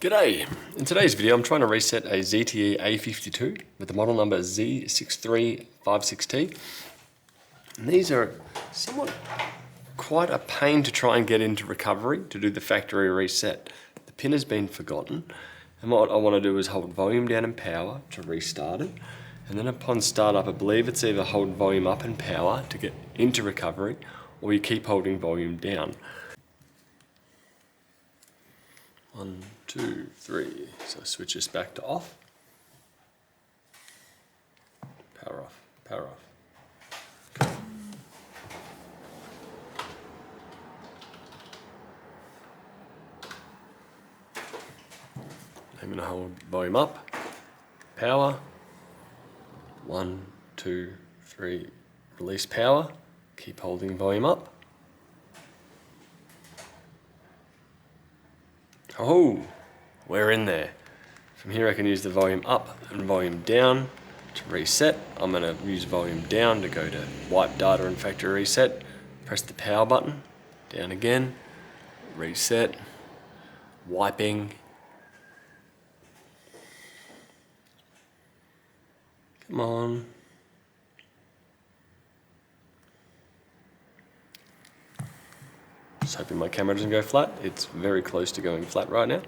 G'day! In today's video I'm trying to reset a ZTE A52 with the model number Z6356T. And these are somewhat quite a pain to try and get into recovery to do the factory reset. The pin has been forgotten, and what I want to do is hold volume down and power to restart it, and then upon startup I believe it's either hold volume up and power to get into recovery, or you keep holding volume down. 1, 2, 3. So switch this back to off. Power off, power off. Okay. I'm going to hold volume up, power. 1, 2, 3. Release power. Keep holding volume up. Oh, we're in there. From here I can use the volume up and volume down to reset. I'm going to use volume down to go to wipe data and factory reset. Press the power button, down again, reset, wiping. Come on. Just hoping my camera doesn't go flat. It's very close to going flat right now.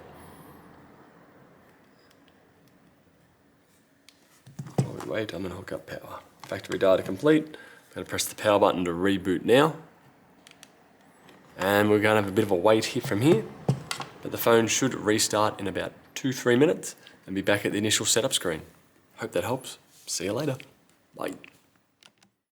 While we wait, I'm going to hook up power. Factory data complete. I'm going to press the power button to reboot now. And we're going to have a bit of a wait here from here. But the phone should restart in about 2-3 minutes and be back at the initial setup screen. Hope that helps. See you later. Bye.